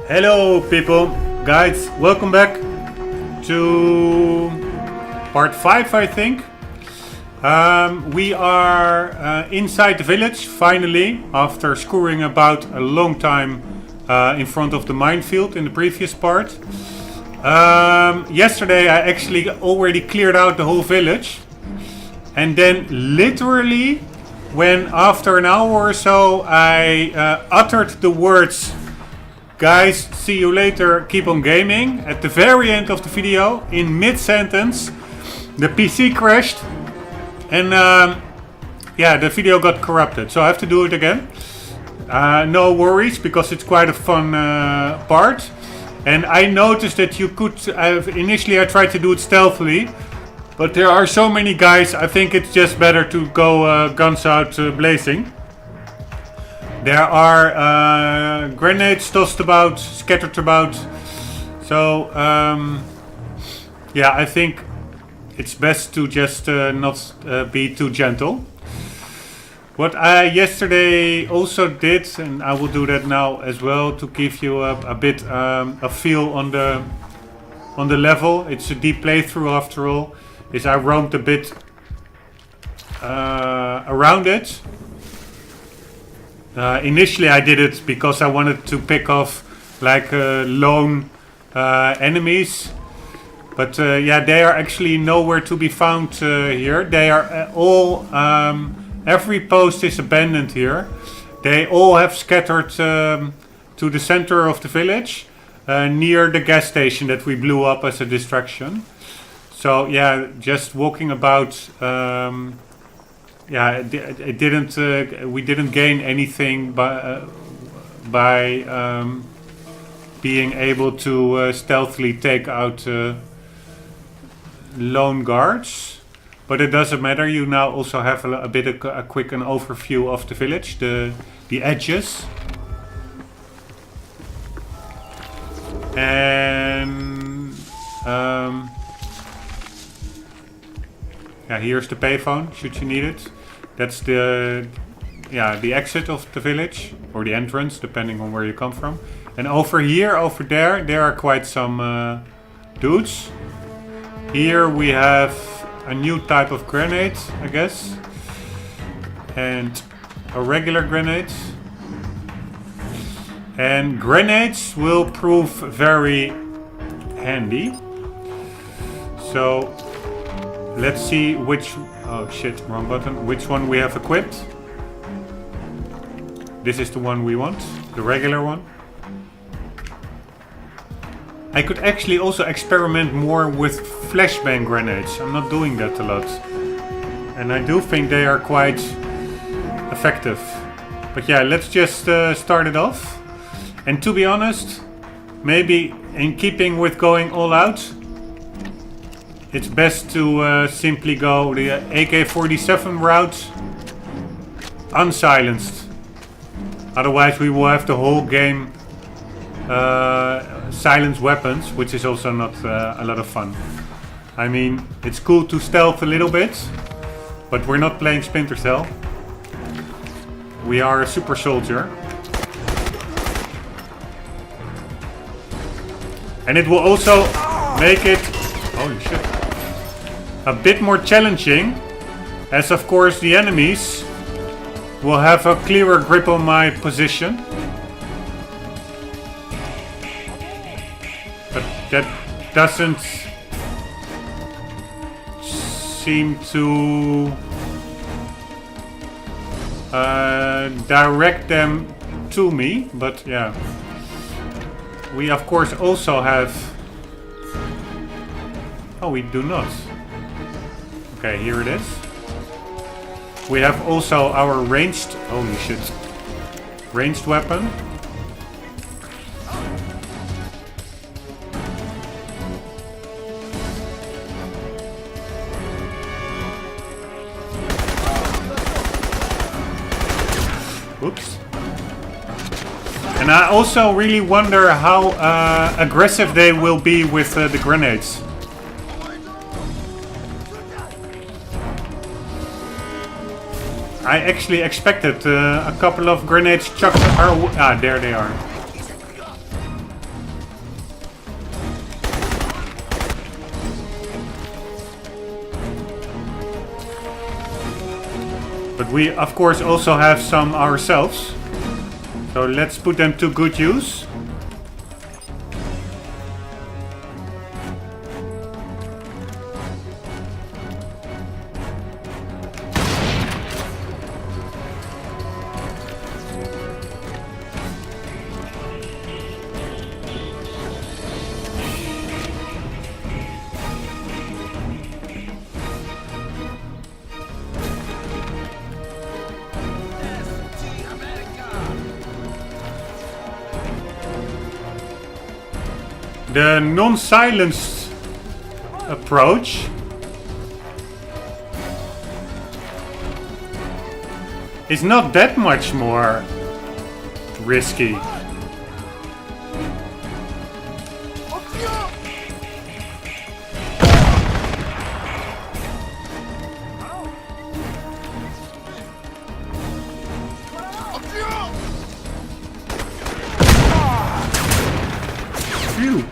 Hello people, guys, welcome back to part 5 I think. We are inside the village finally, after screwing about a long time in front of the minefield in the previous part. Yesterday I actually already cleared out the whole village, and then literally when after an hour or so I uttered the words "Guys, see you later, keep on gaming" at the very end of the video, in mid-sentence, the PC crashed and yeah, the video got corrupted, so I have to do it again. No worries, because it's quite a fun part. And I noticed that you could, initially I tried to do it stealthily, but there are so many guys, I think it's just better to go guns out blazing. There are grenades tossed about, scattered about. So yeah, I think it's best to just not be too gentle. What I yesterday also did, and I will do that now as well, to give you a bit a feel on the level. It's a deep playthrough after all. Is I roamed a bit around it. Initially I did it because I wanted to pick off like lone enemies, but yeah, they are actually nowhere to be found here. They are all, every post is abandoned here. They all have scattered to the center of the village, near the gas station that we blew up as a distraction. So yeah, just walking about, yeah, it didn't. We didn't gain anything by being able to stealthily take out lone guards, but it doesn't matter. You now also have a bit of a quick overview of the village, the edges, and yeah, here's the payphone should you need it. That's the exit of the village, or the entrance, depending on where you come from. And over here, over there are quite some dudes. Here we have a new type of grenade, I guess, and a regular grenade. And grenades will prove very handy. So let's see which... Oh shit, wrong button. Which one we have equipped. This is the one we want, the regular one. I could actually also experiment more with flashbang grenades. I'm not doing that a lot. And I do think they are quite effective. But yeah, let's just start it off. And to be honest, maybe in keeping with going all out, it's best to simply go the AK-47 route unsilenced. Otherwise we will have the whole game silenced weapons, which is also not a lot of fun. I mean, it's cool to stealth a little bit, but we're not playing Splinter Cell. We are a super soldier. And it will also make it... Holy shit. A bit more challenging, as of course the enemies will have a clearer grip on my position. But that doesn't seem to direct them to me, but yeah. We of course also have... Oh, we do not. Okay, here it is. We have also our ranged... Holy shit. Ranged weapon. Oops. And I also really wonder how aggressive they will be with the grenades. I actually expected a couple of grenades chucked our... there they are. But we, of course, also have some ourselves. So let's put them to good use. The non-silenced approach is not that much more risky. Phew.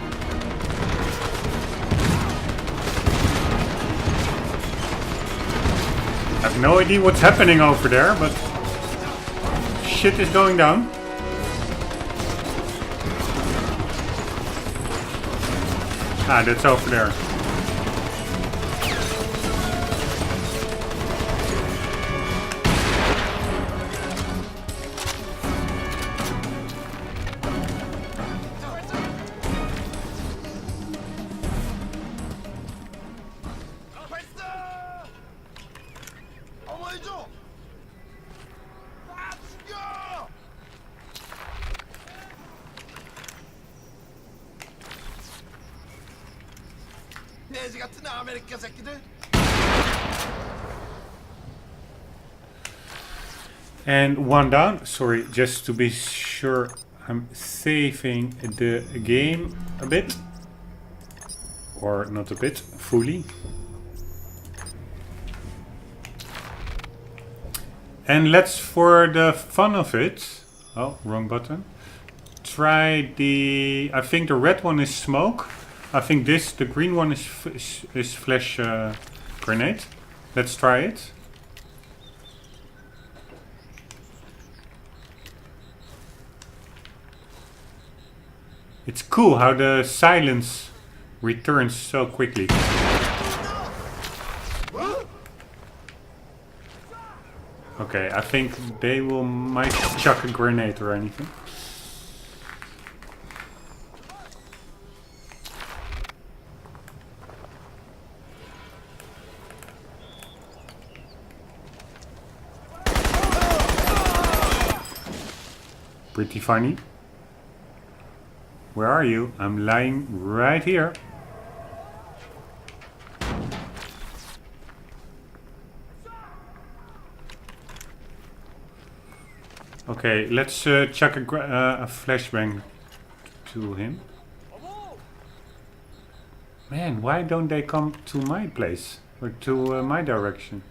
I have no idea what's happening over there, but shit is going down. Ah, that's over there. And one down. Sorry, just to be sure, I'm saving the game a bit. Or not a bit, fully. And let's, for the fun of it, oh, wrong button. Try the, I think the red one is smoke. I think this, the green one is flash grenade. Let's try it. It's cool how the silence returns so quickly. Okay, I think they might chuck a grenade or anything. Pretty funny. Where are you? I'm lying right here. Okay, let's chuck a flashbang to him. Man, why don't they come to my place? Or to my direction?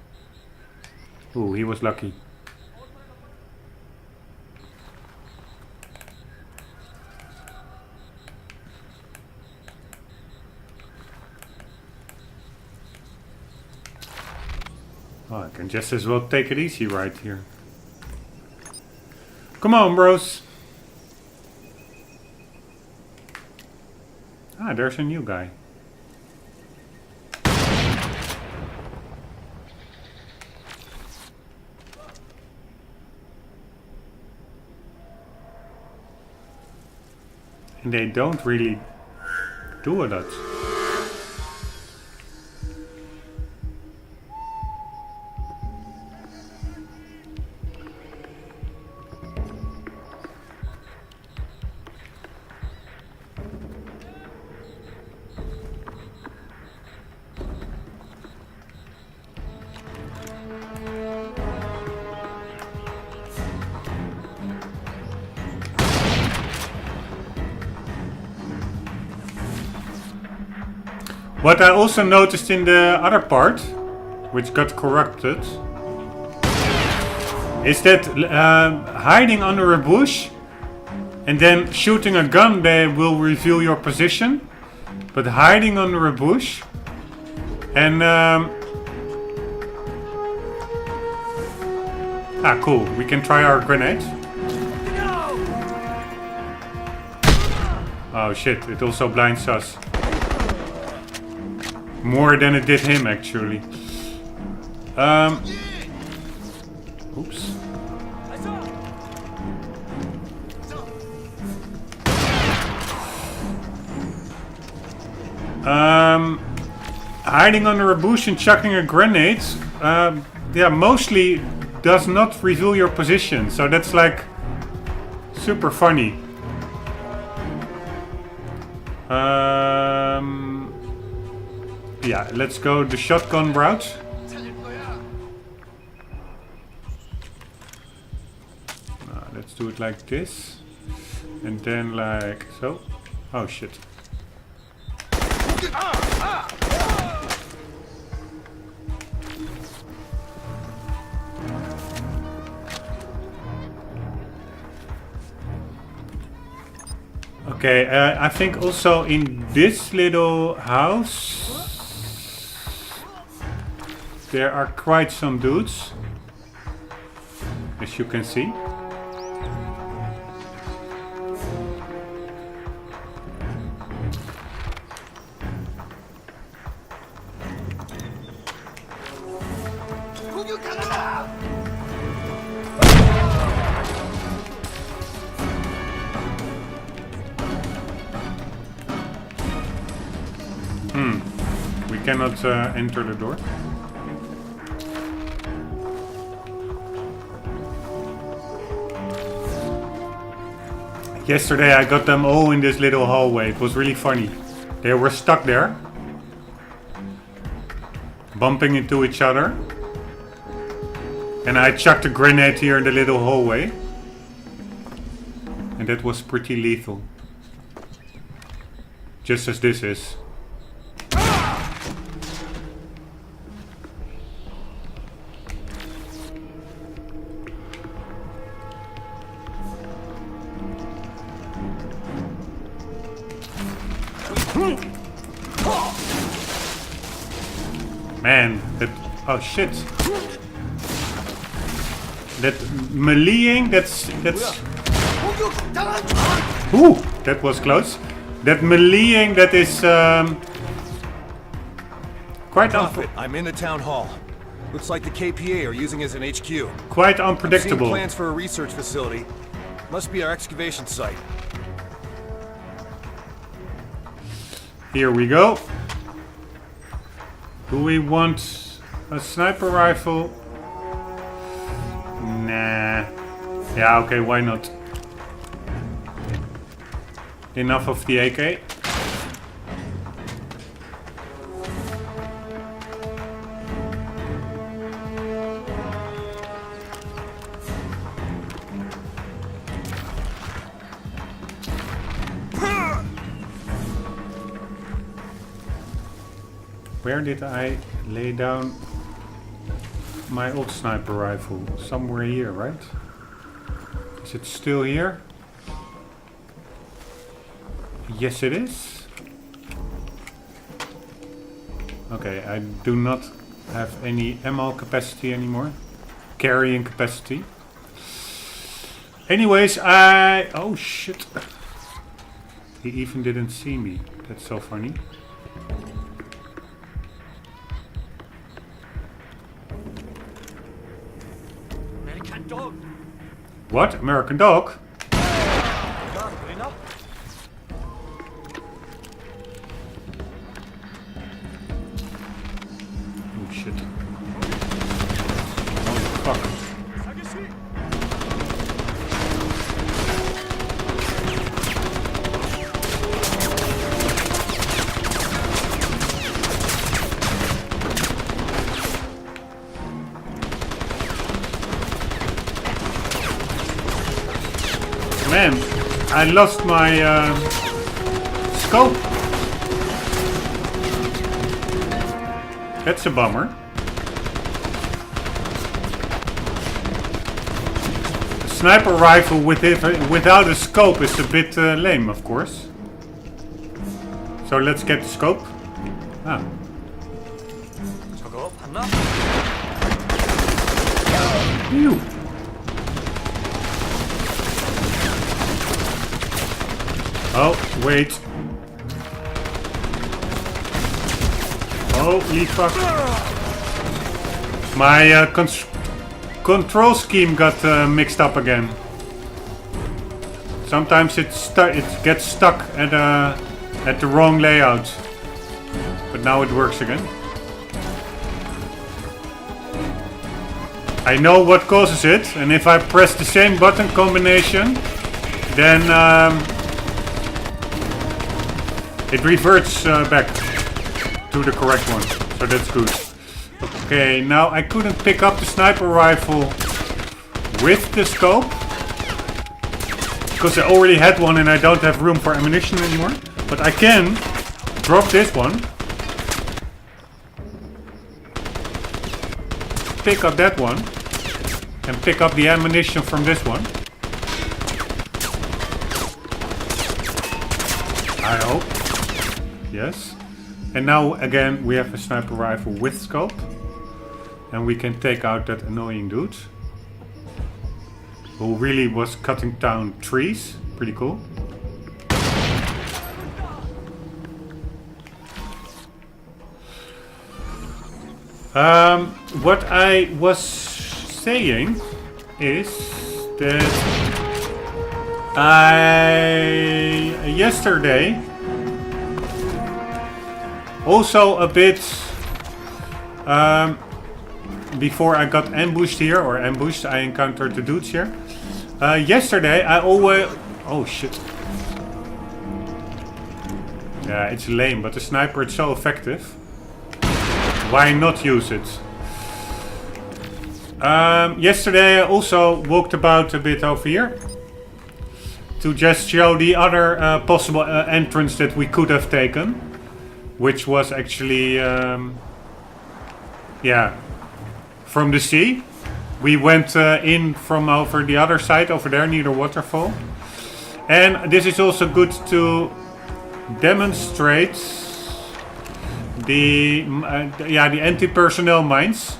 Ooh, he was lucky. Oh, I can just as well take it easy right here. Come on, bros. Ah, there's a new guy. And they don't really do a lot. What I also noticed in the other part, which got corrupted, is that hiding under a bush and then shooting a gun they will reveal your position. But hiding under a bush Ah, cool. We can try our grenade. Oh shit, it also blinds us. More than it did him, actually. Oops. Hiding under a bush and chucking a grenade, yeah, mostly does not reveal your position. So that's like super funny. Yeah, let's go the shotgun route. Let's do it like this. And then like so. Oh shit. Okay, I think also in this little house there are quite some dudes, as you can see. We cannot enter the door. Yesterday I got them all in this little hallway. It was really funny. They were stuck there, bumping into each other. And I chucked a grenade here in the little hallway. And that was pretty lethal. Just as this is. Man, that... Oh shit. That meleeing, that's... Ooh, that was close. That meleeing, that is... quite I'm in the town hall. Looks like the KPA are using it as an HQ. Quite unpredictable. I'm seeing plans for a research facility. Must be our excavation site. Here we go. Do we want a sniper rifle? Nah. Yeah, okay, why not? Enough of the AK. Where did I lay down my old sniper rifle? Somewhere here, right? Is it still here? Yes, it is. Okay, I do not have any ammo capacity anymore. Carrying capacity. Anyways, oh shit. He even didn't see me. That's so funny. What? American dog? Oh shit. Oh fuck. Man, I lost my scope. That's a bummer. A sniper rifle without a scope is a bit lame, of course. So let's get the scope. Ah. Ew. Oh, wait. Holy fuck. My control scheme got mixed up again. Sometimes it gets stuck at the wrong layout. But now it works again. I know what causes it, and if I press the same button combination, then it reverts back to the correct one. So that's good. Okay, now I couldn't pick up the sniper rifle with the scope, because I already had one and I don't have room for ammunition anymore. But I can drop this one, pick up that one, and pick up the ammunition from this one. I hope. Yes. And now again we have a sniper rifle with scope. And we can take out that annoying dude, who really was cutting down trees. Pretty cool. What I was saying is that yesterday also a bit before I got ambushed here, or ambushed, I encountered the dudes here. Yesterday I always... Oh shit. Yeah, it's lame, but the sniper is so effective. Why not use it? Yesterday I also walked about a bit over here to just show the other possible entrance that we could have taken, which was actually yeah, from the sea. We went in from over the other side, over there near the waterfall. And this is also good to demonstrate the anti-personnel mines.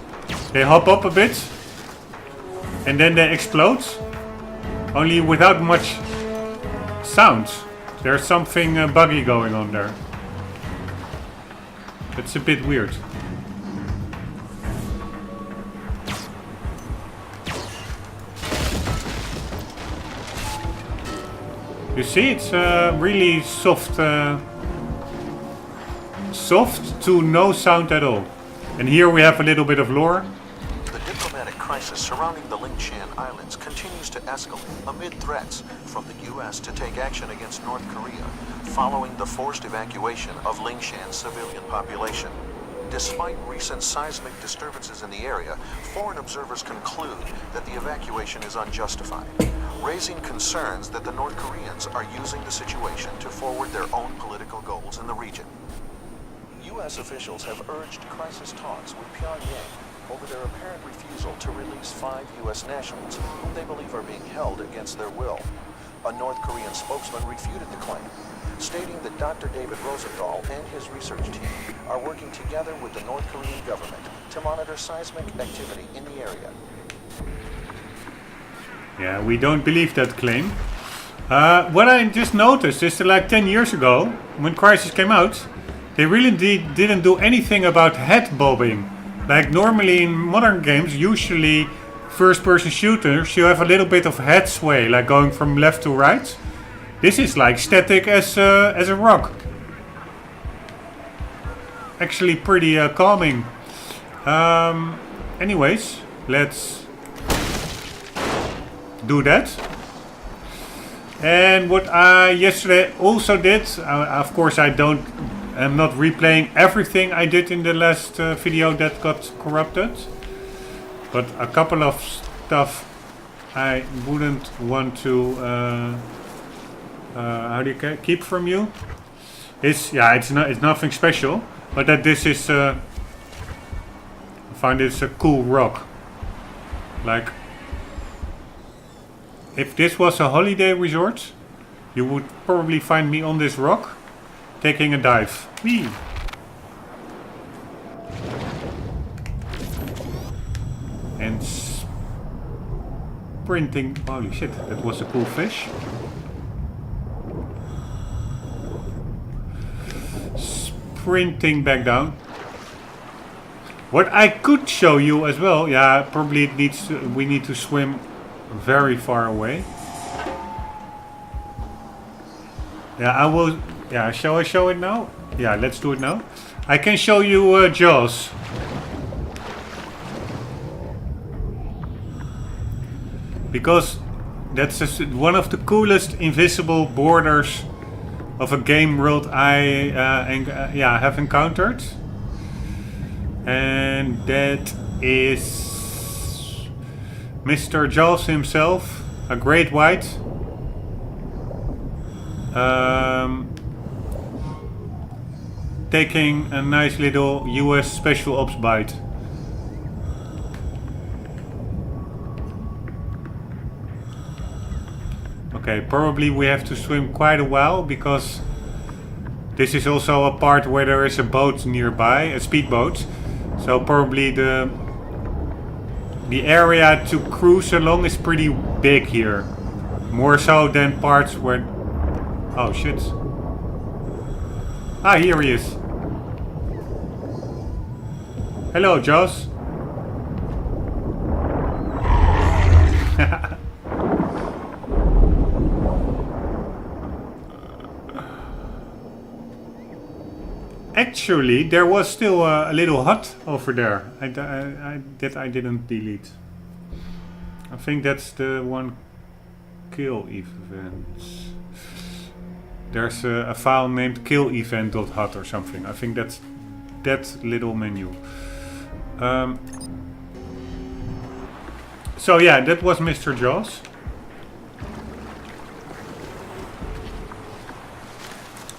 They hop up a bit and then they explode, only without much sound. There's something buggy going on there. It's a bit weird. You see, it's really soft to no sound at all. And here we have a little bit of lore. The diplomatic crisis surrounding the Lingshan Islands continues to escalate amid threats from the U.S. to take action against North Korea following the forced evacuation of Lingshan's civilian population. Despite recent seismic disturbances in the area, foreign observers conclude that the evacuation is unjustified, raising concerns that the North Koreans are using the situation to forward their own political goals in the region. U.S. officials have urged crisis talks with Pyongyang over their apparent refusal to release 5 U.S. nationals whom they believe are being held against their will. A North Korean spokesman refuted the claim, stating that Dr. David Rosenthal and his research team are working together with the North Korean government to monitor seismic activity in the area. Yeah, we don't believe that claim. What I just noticed is that like 10 years ago, when Crysis came out, they really didn't do anything about head bobbing. Like normally in modern games, usually first-person shooters, you have a little bit of head sway, like going from left to right. This is like static as a rock. Actually pretty calming. Anyways, let's do that. And what I yesterday also did, of course I'm not replaying everything I did in the last video that got corrupted, but a couple of stuff I wouldn't want to how do you keep from you. It's nothing special, but that this is I find this a cool rock. Like, if this was a holiday resort, you would probably find me on this rock taking a dive. Whee! And sprinting. Holy shit, that was a cool fish. sprinting back down. What I could show you as well, yeah, probably it needs to, we need to swim very far away. Yeah, I will. Yeah, shall I show it now? Yeah, let's do it now. I can show you Jaws. Because that's just one of the coolest invisible borders of a game world I have encountered. And that is Mr. Jaws himself, a great white. Taking a nice little US special ops bite. Okay, probably we have to swim quite a while because this is also a part where there is a boat nearby, a speedboat. So probably the area to cruise along is pretty big here. More so than parts where... Oh shit. Ah, here he is. Hello, Jaws. Actually, there was still a little HUD over there that I didn't delete. I think that's the one kill event. There's a file named killevent.hud or something. I think that's that little menu. So yeah, that was Mr. Jaws.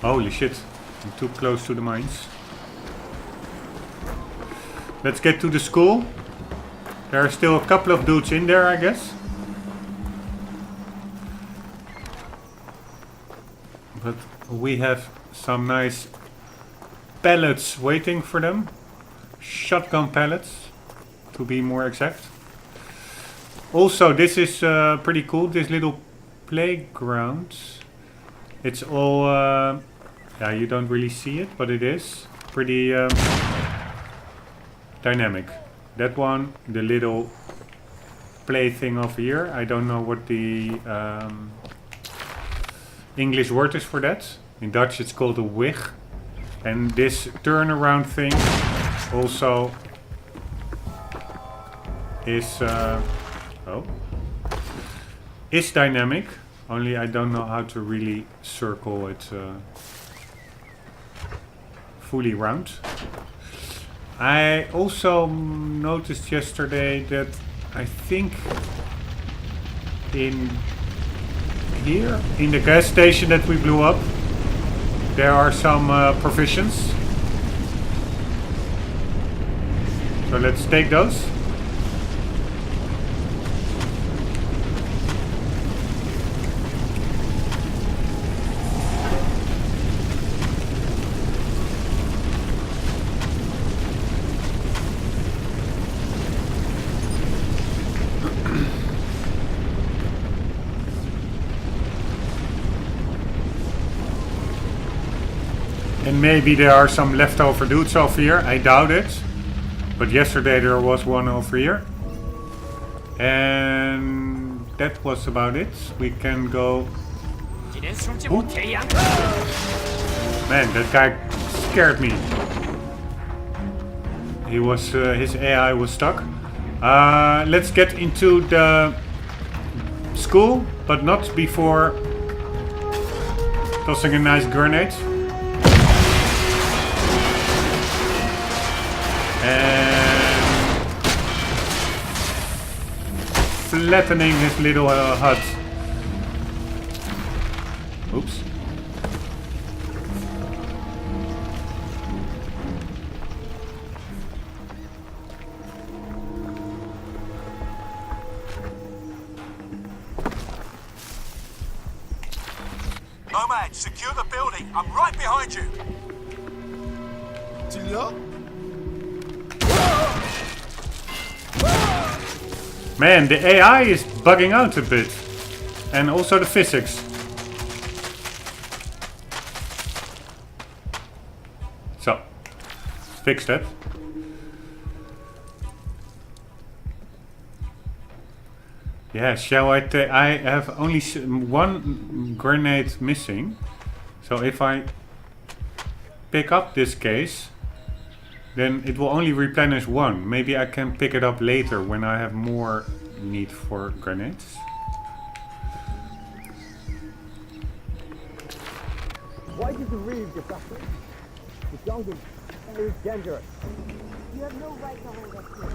Holy shit. I'm too close to the mines. Let's get to the school. There are still a couple of dudes in there, I guess. But we have some nice pallets waiting for them. Shotgun pallets, to be more exact. Also, this is pretty cool, this little playground. It's all... yeah, you don't really see it, but it is pretty dynamic. That one, the little play thing over here, I don't know what the English word is for that. In Dutch it's called a wig. And this turnaround thing also is is dynamic, only I don't know how to really circle it fully round. I also noticed yesterday that I think in here, in the gas station that we blew up, there are some provisions. So let's take those. And maybe there are some leftover dudes over here. I doubt it. But yesterday there was one over here. And that was about it. We can go... Ooh. Man, that guy scared me. He was... his AI was stuck. Let's get into the school. But not before tossing a nice grenade. And flattening his little HUD. Oops. Nomad, secure the building. I'm right behind you. Man, the AI is bugging out a bit. And also the physics. So, fix that. Yeah, shall I take... I have only one grenade missing. So if I pick up this case, then it will only replenish one. Maybe I can pick it up later when I have more need for grenades. Why did the reef get back? The jungle is very dangerous. You have no right to hold us here.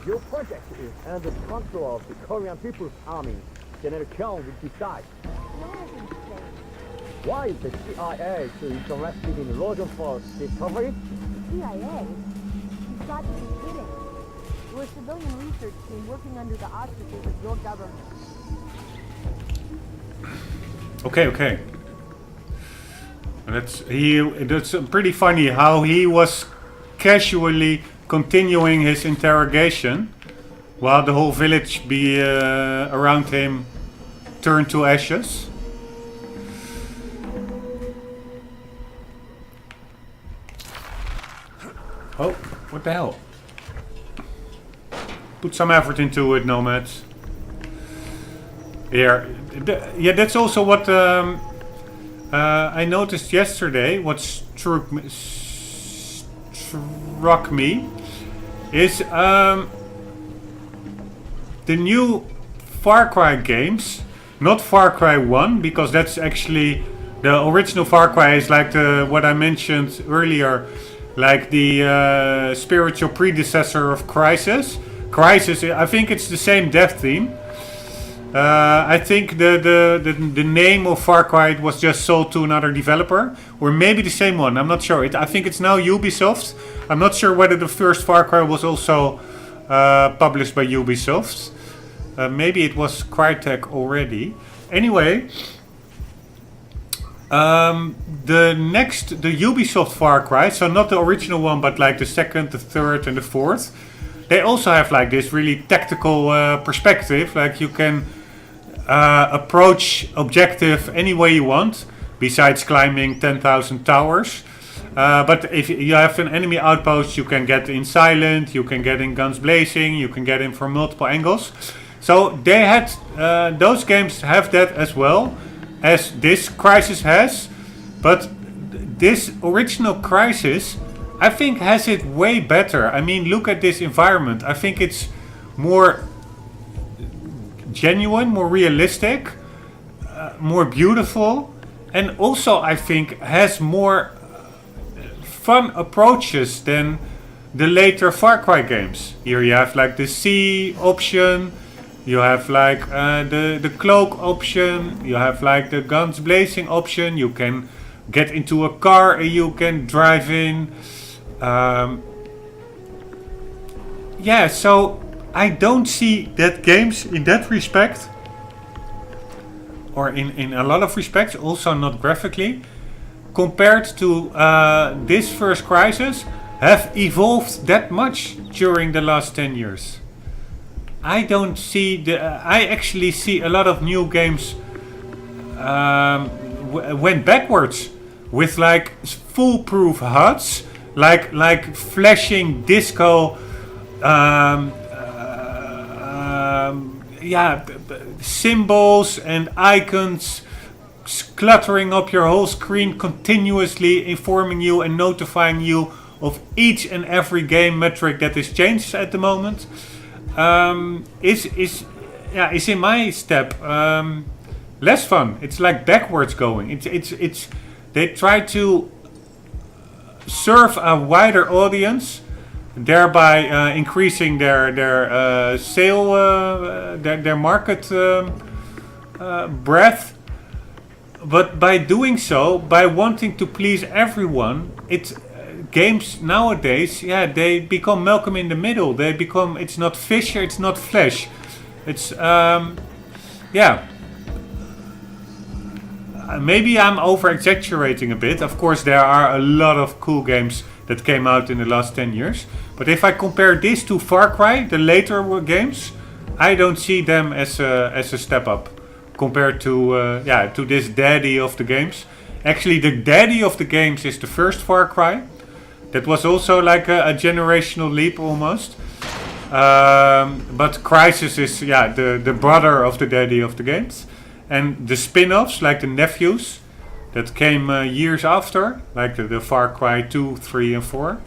Your project is under control of the Korean People's Army. General Kyung will decide. No one can say. Why is the CIA so interested in Rosenfeld discovery? CIA? You've got to be kidding. We're a civilian research team working under the auspices of your government. Okay. That's pretty funny how he was casually continuing his interrogation while the whole village around him turned to ashes. Oh, what the hell? Put some effort into it, nomads. Here, yeah, that's also what I noticed yesterday. What struck me is the new Far Cry games. Not Far Cry 1, because that's actually the original Far Cry is like what I mentioned earlier, like the spiritual predecessor of Crysis. Crysis, I think it's the same dev team. I think the name of Far Cry was just sold to another developer, or maybe the same one. I'm not sure. I think it's now Ubisoft. I'm not sure whether the first Far Cry was also published by Ubisoft. Maybe it was Crytek already. Anyway, the Ubisoft Far Cry, so not the original one, but like the second, the third, and the fourth. They also have like this really tactical perspective. Like you can approach objective any way you want, besides climbing 10,000 towers. But if you have an enemy outpost, you can get in silent, you can get in guns blazing, you can get in from multiple angles. So they had those games have that as well as this Crysis has, but this original Crysis, I think, has it way better. I mean, look at this environment. I think it's more genuine, more realistic, more beautiful, and also I think has more fun approaches than the later Far Cry games. Here you have like the sea option, you have like the cloak option, you have like the guns blazing option, you can get into a car and you can drive in. Yeah, so I don't see that games in that respect, or in a lot of respects, also not graphically, compared to this first Crysis, have evolved that much during the last 10 years. I don't see I actually see a lot of new games went backwards with like foolproof HUDs, like flashing disco, symbols and icons cluttering up your whole screen continuously, informing you and notifying you of each and every game metric that is changed at the moment. Is in my step less fun. It's like backwards going. It's they try to serve a wider audience, thereby increasing their sale, their market breadth. But by doing so, by wanting to please everyone, games nowadays, they become Malcolm in the Middle. They become, it's not Fisher, it's not Flash. It's maybe I'm over exaggerating a bit. Of course, there are a lot of cool games that came out in the last 10 years. But if I compare this to Far Cry, the later games, I don't see them as a step up compared to this daddy of the games. Actually, the daddy of the games is the first Far Cry. That was also like a generational leap almost. But Crysis is the brother of the daddy of the games. And the spin-offs, like the nephews, that came years after, like the Far Cry 2, 3 and 4,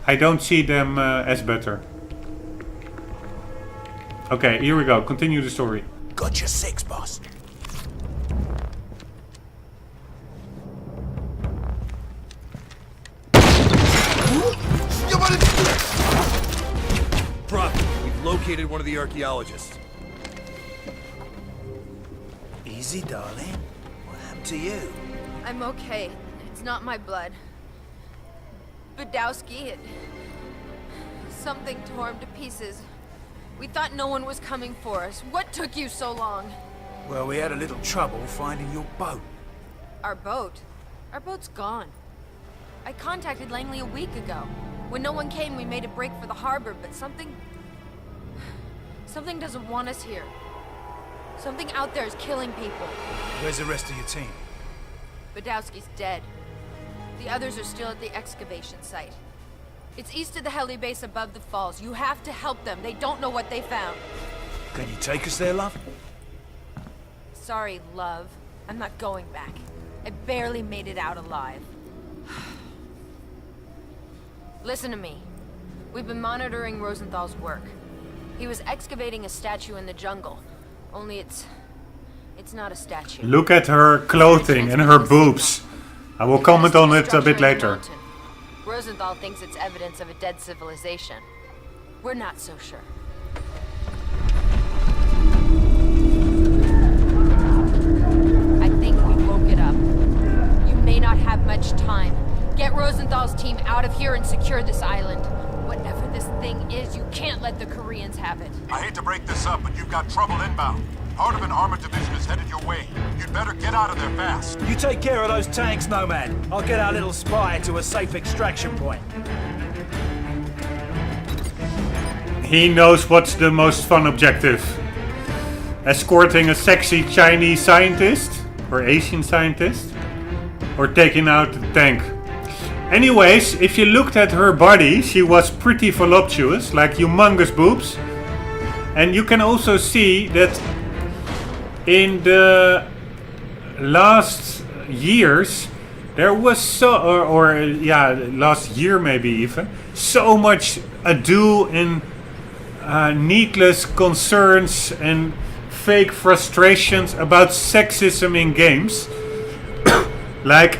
I don't see them as better. Okay, here we go. Continue the story. Got your 6, boss. Brock, we've located one of the archaeologists. Easy, darling. What happened to you? I'm okay. It's not my blood. Badowski, something tore him to pieces. We thought no one was coming for us. What took you so long? Well, we had a little trouble finding your boat. Our boat? Our boat's gone. I contacted Langley a week ago. When no one came, we made a break for the harbor, but something doesn't want us here. Something out there is killing people. Where's the rest of your team? Badowski's dead. The others are still at the excavation site. It's east of the heli base above the falls. You have to help them. They don't know what they found. Can you take us there, love? Sorry, love. I'm not going back. I barely made it out alive. Listen to me. We've been monitoring Rosenthal's work. He was excavating a statue in the jungle. Only it's not a statue. Look at her clothing and her boobs. I will comment on it a bit later. Rosenthal thinks it's evidence of a dead civilization. We're not so sure. I think we woke it up. You may not have much time. Get Rosenthal's team out of here and secure this island. Whatever this thing is, you can't let the Koreans have it. I hate to break this up, but you've got trouble inbound. Part of an armored division is headed your way. You'd better get out of there fast. You take care of those tanks, Nomad. I'll get our little spy to a safe extraction point. He knows what's the most fun objective. Escorting a sexy Chinese scientist, or Asian scientist, or taking out the tank. Anyways, if you looked at her body, she was pretty voluptuous, like humongous boobs. And you can also see that in the last years, there was last year maybe even, so much ado and needless concerns and fake frustrations about sexism in games. Like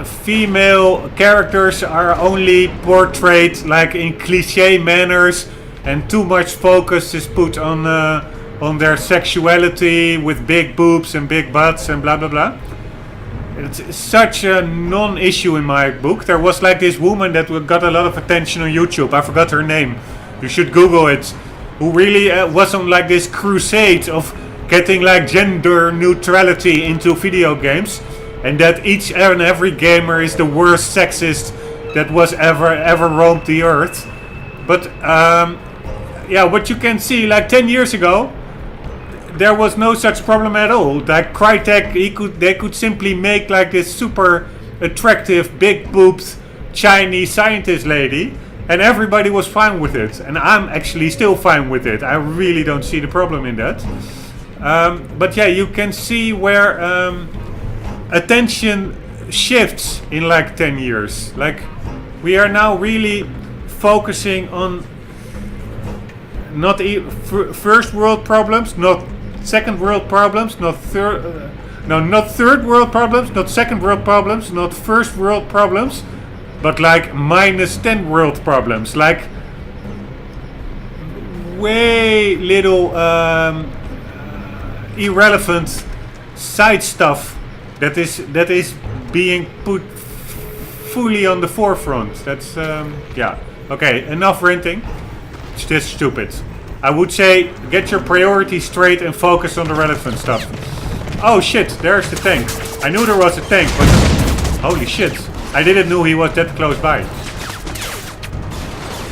female characters are only portrayed like in cliche manners, and too much focus is put on their sexuality with big boobs and big butts and blah blah blah. It's such a non-issue in my book. There was like this woman that got a lot of attention on YouTube. I forgot her name. You should Google it. Who really was on like this crusade of getting like gender neutrality into video games, and that each and every gamer is the worst sexist that was ever roamed the earth. But what you can see, like 10 years ago, there was no such problem at all. Like Crytek, they could simply make like this super attractive, big boobed Chinese scientist lady, and everybody was fine with it. And I'm actually still fine with it. I really don't see the problem in that. But yeah, you can see where attention shifts in like 10 years. Like, we are now really focusing on not first world problems, not second world problems, not third world problems, not second world problems, not first world problems, but like -10 world problems, like way little irrelevant side stuff that is being put fully on the forefront. That's okay, enough ranting. It's just stupid. I would say get your priorities straight and focus on the relevant stuff. Oh shit, there's the tank. I knew there was a tank, but holy shit, I didn't know he was that close by.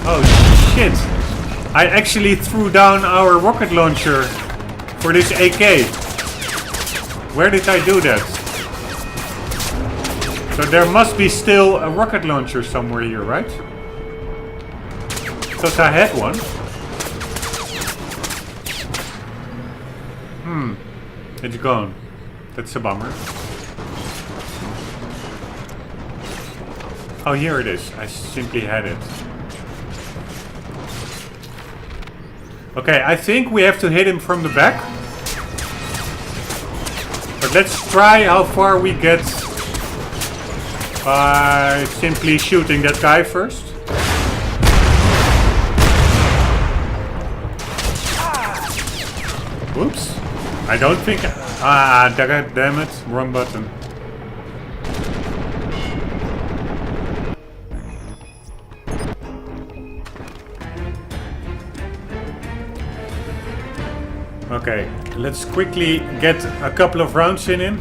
Oh shit, I actually threw down our rocket launcher for this AK. Where did I do that? So there must be still a rocket launcher somewhere here, right? Because I had one. It's gone. That's a bummer. Oh, here it is. I simply had it. Okay, I think we have to hit him from the back. But let's try how far we get by simply shooting that guy first. Whoops. I don't think... Ah, damn it. Wrong button. Okay, let's quickly get a couple of rounds in him.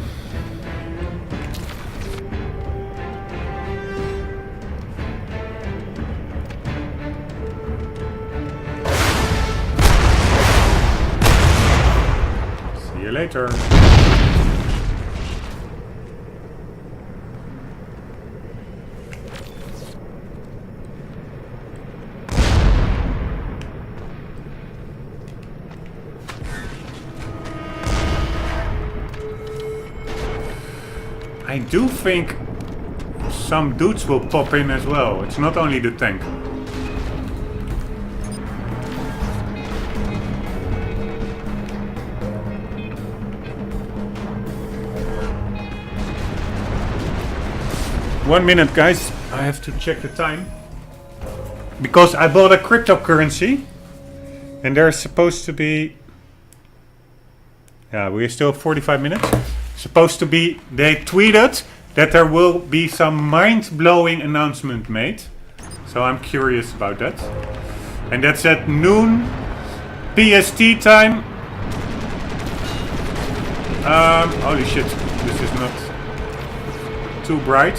See you later. I do think some dudes will pop in as well. It's not only the tank. One minute, guys. I have to check the time. Because I bought a cryptocurrency. And there's supposed to be... Yeah, we're still 45 minutes. Supposed to be, they tweeted that there will be some mind-blowing announcement made. So I'm curious about that. And that's at noon PST time. Holy shit, this is not too bright.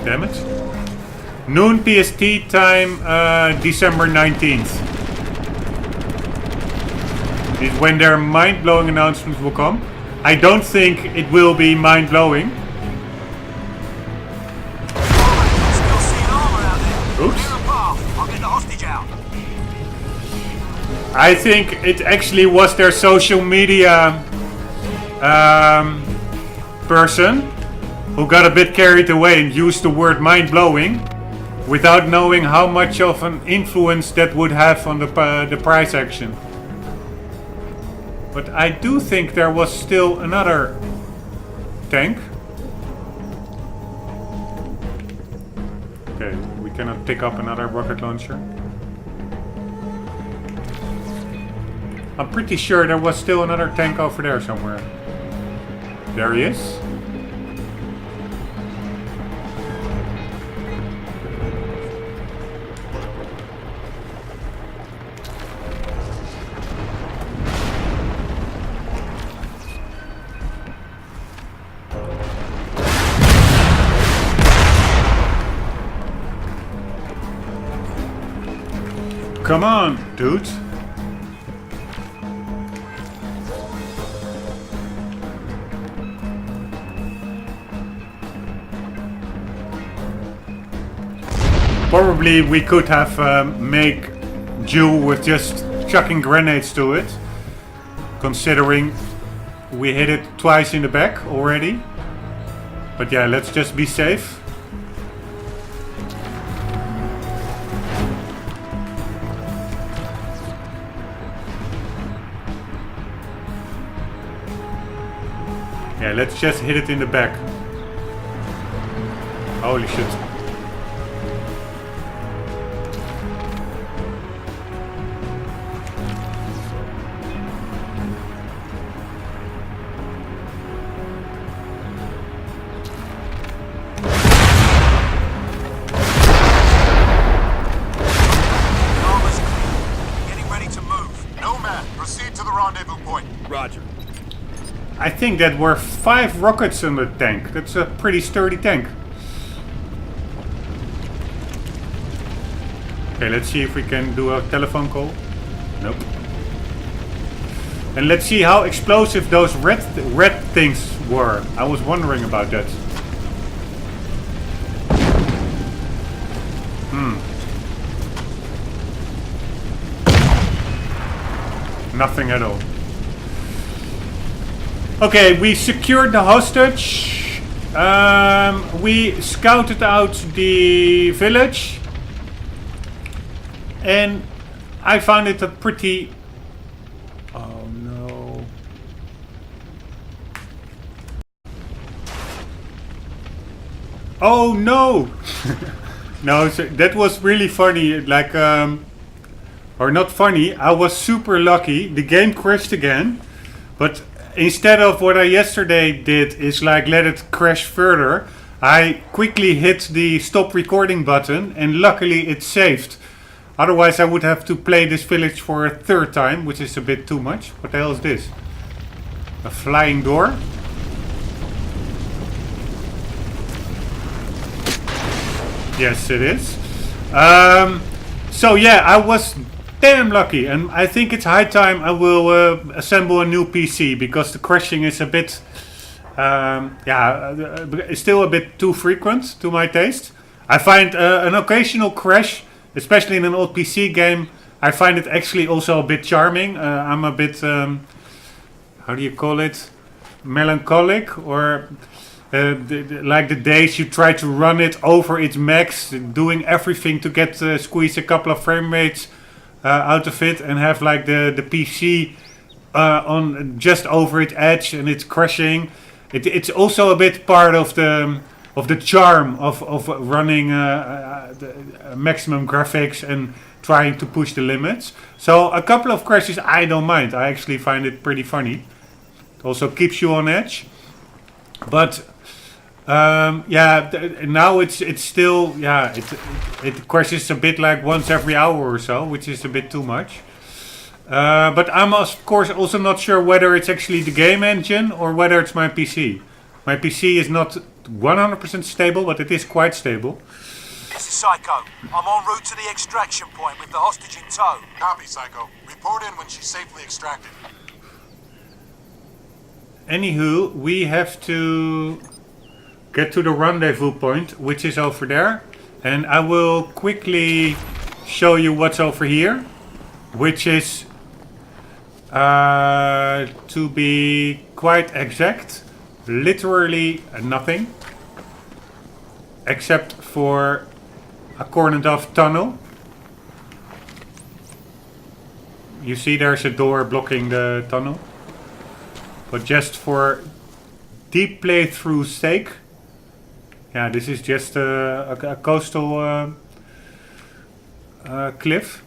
Damn it. Noon PST time, December 19th. Is when their mind-blowing announcements will come. I don't think it will be mind-blowing. Oops. I think it actually was their social media person who got a bit carried away and used the word mind-blowing without knowing how much of an influence that would have on the price action. But I do think there was still another tank. Okay, we cannot pick up another rocket launcher. I'm pretty sure there was still another tank over there somewhere. There he is. Come on, dude. Probably we could have make do with just chucking grenades to it, considering we hit it twice in the back already. But yeah, let's just be safe. Yeah, let's just hit it in the back. Holy shit. Getting ready to move. Nomad, proceed to the rendezvous point. Roger. I think that were 5 rockets in the tank. That's a pretty sturdy tank. Okay, let's see if we can do a telephone call. Nope. And let's see how explosive those red things were. I was wondering about that. Nothing at all. Okay, we secured the hostage. We scouted out the village. And I found it a pretty... Oh no. Oh no! No, so that was really funny. Like, or not funny, I was super lucky. The game crashed again. But instead of what I yesterday did is like let it crash further, I quickly hit the stop recording button and luckily it saved. Otherwise I would have to play this village for a third time, which is a bit too much. What the hell is this? A flying door? Yes, it is. So yeah, I was damn lucky, and I think it's high time I will assemble a new PC because the crashing is a bit, it's still a bit too frequent to my taste. I find an occasional crash, especially in an old PC game, I find it actually also a bit charming. I'm a bit, how do you call it, melancholic, or like the days you try to run it over its max, doing everything to get squeeze a couple of frame rates out of it, and have like the PC on just over its edge and it's crashing. It's also a bit part of the charm of running maximum graphics and trying to push the limits. So a couple of crashes I don't mind. I actually find it pretty funny. It also keeps you on edge. But now it's still, it crashes a bit like once every hour or so, which is a bit too much. But I'm of course also not sure whether it's actually the game engine or whether it's my PC. My PC is not 100% stable, but it is quite stable. This is Psycho. I'm en route to the extraction point with the hostage in tow. Copy, Psycho. Report in when she's safely extracted. Anywho, we have to get to the rendezvous point, which is over there. And I will quickly show you what's over here, which is, to be quite exact, literally nothing. Except for a cornered off tunnel. You see there's a door blocking the tunnel. But just for deep playthrough sake, yeah, this is just a coastal cliff.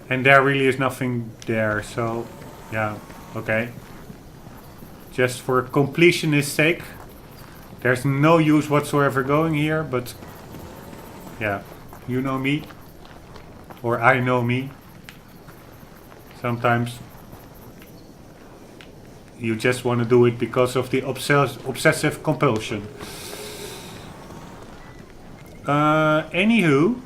And there really is nothing there, so yeah, okay. Just for completionist sake. There's no use whatsoever going here, but yeah, you know me. Or I know me. Sometimes you just want to do it because of the obsessive compulsion. Anywho,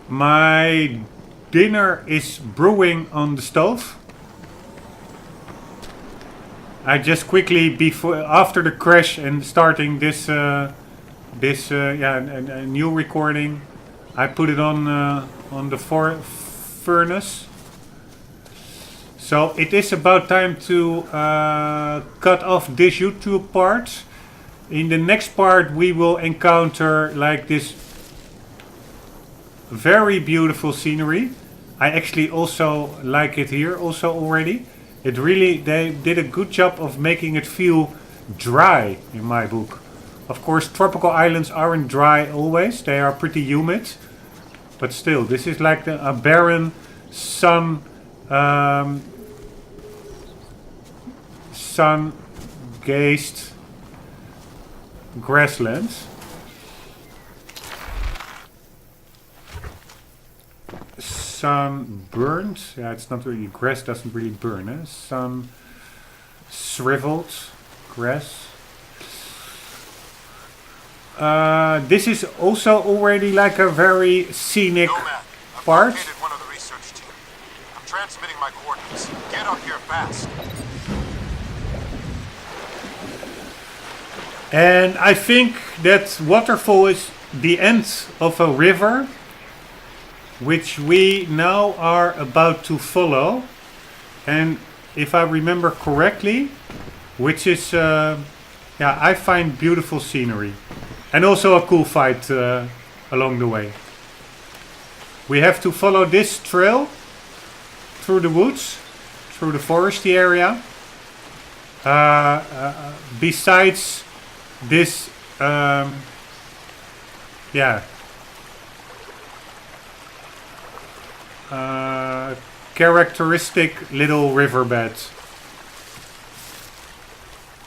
my dinner is brewing on the stove. I just quickly, after the crash and starting this a new recording, I put it on the furnace. So it is about time to cut off this YouTube part. In the next part we will encounter like this very beautiful scenery. I actually also like it here also already. It really, they did a good job of making it feel dry in my book. Of course, tropical islands aren't dry always. They are pretty humid. But still, this is like a barren, sun-gazed grasslands. Sun-burned. Yeah, it's not really, grass doesn't really burn. Eh? Sun-shriveled grass. This is also already like a very scenic Nomad, I've part. located one of the research team. I'm transmitting my coordinates. Get up here fast. And I think that waterfall is the end of a river, which we now are about to follow. And if I remember correctly, which is, yeah, I find beautiful scenery. And also a cool fight along the way. We have to follow this trail through the woods, through the foresty area. Besides this, yeah, characteristic little riverbed.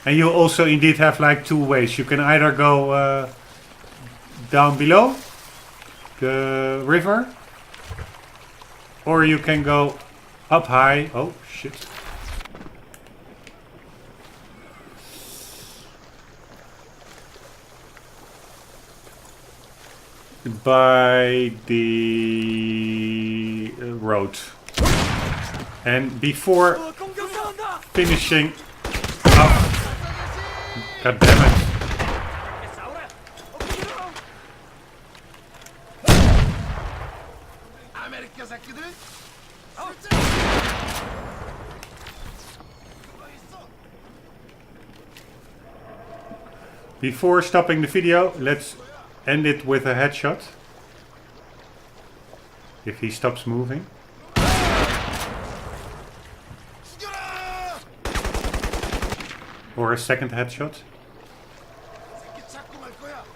And you also indeed have like two ways. You can either go down below the river, or you can go up high. Oh shit. By the road. And before finishing up, god damn it. Before stopping the video, let's end it with a headshot. If he stops moving. Or a second headshot.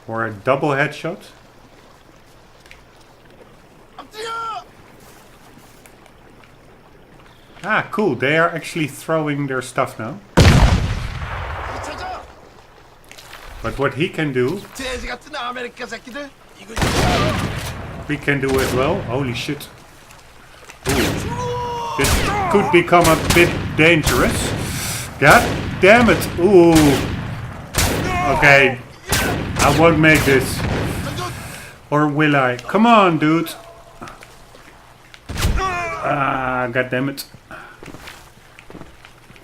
Or a double headshot. Ah, cool. They are actually throwing their stuff now. But what he can do, we can do as well. Holy shit. Ooh. This could become a bit dangerous. God damn it. Ooh. Okay. I won't make this. Or will I? Come on, dude. Ah, god damn it.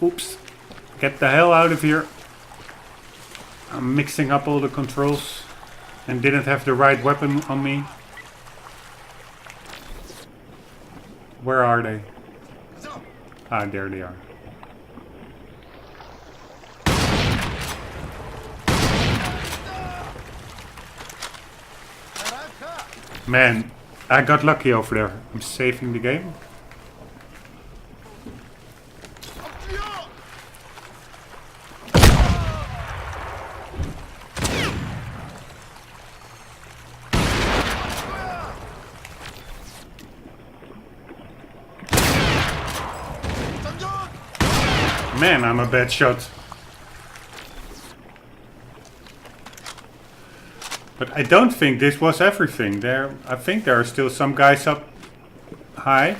Oops. Get the hell out of here. I'm mixing up all the controls and didn't have the right weapon on me. Where are they? Ah, there they are. Man, I got lucky over there. I'm saving the game. Man, I'm a bad shot. But I don't think this was everything. I think there are still some guys up high.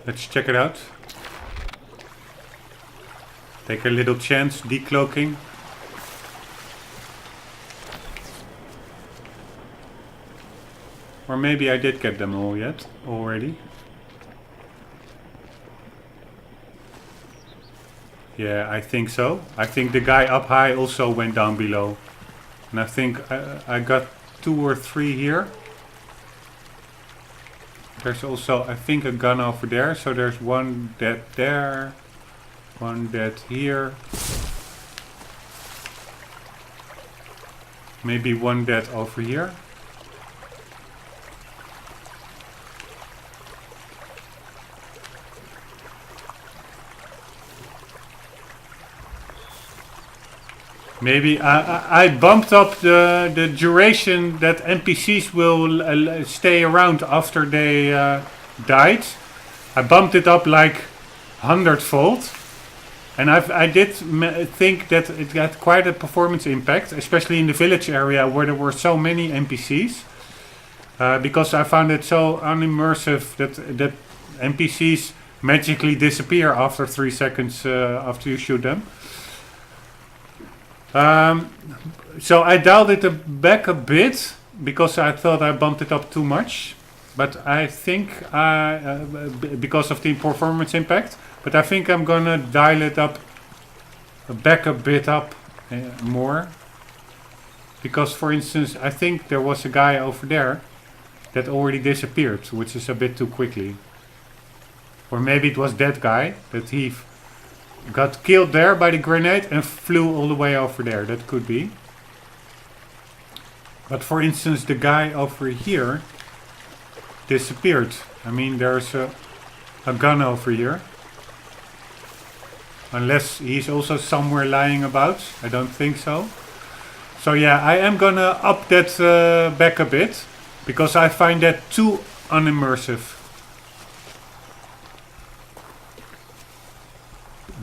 Let's check it out. Take a little chance decloaking. Or maybe I did get them all yet, already. Yeah, I think so. I think the guy up high also went down below. And I think I got 2 or 3 here. There's also, I think, a gun over there. So there's one dead there. One dead here. Maybe one dead over here. Maybe I bumped up the duration that NPCs will stay around after they died. I bumped it up like 100-fold. And I did think that it had quite a performance impact, especially in the village area where there were so many NPCs. because I found it so unimmersive that NPCs magically disappear after 3 seconds after you shoot them. So I dialed it back a bit because I thought I bumped it up too much. But I think because of the performance impact, but I think I'm gonna dial it up back a bit up more. Because for instance, I think there was a guy over there that already disappeared, which is a bit too quickly. Or maybe it was that guy, that he got killed there by the grenade and flew all the way over there. That could be. But for instance, the guy over here disappeared. I mean, there's a gun over here. Unless he's also somewhere lying about. I don't think so. So yeah, I am gonna up that back a bit. Because I find that too unimmersive.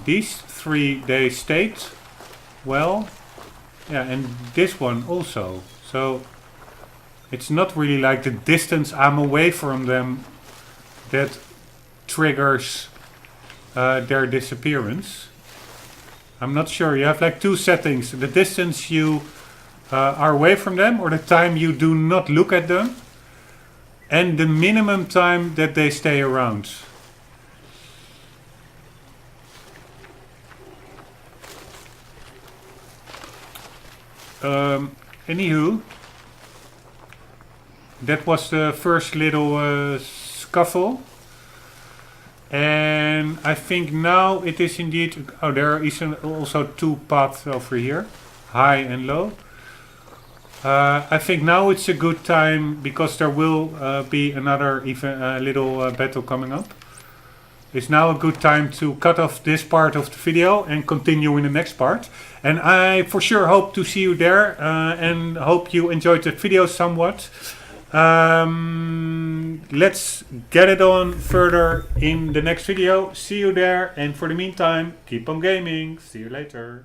These 3 they stayed well. Yeah, and this one also. So it's not really like the distance I'm away from them that triggers their disappearance. I'm not sure. You have like 2 settings. The distance you are away from them, or the time you do not look at them, and the minimum time that they stay around. Anywho, that was the first little scuffle. And I think now it is indeed... Oh, there is also 2 paths over here. High and low. I think now it's a good time, because there will be another little battle coming up. It's now a good time to cut off this part of the video and continue in the next part. And I for sure hope to see you there and hope you enjoyed the video somewhat. Let's get it on further in the next video. See you there, and for the meantime, keep on gaming. See you later.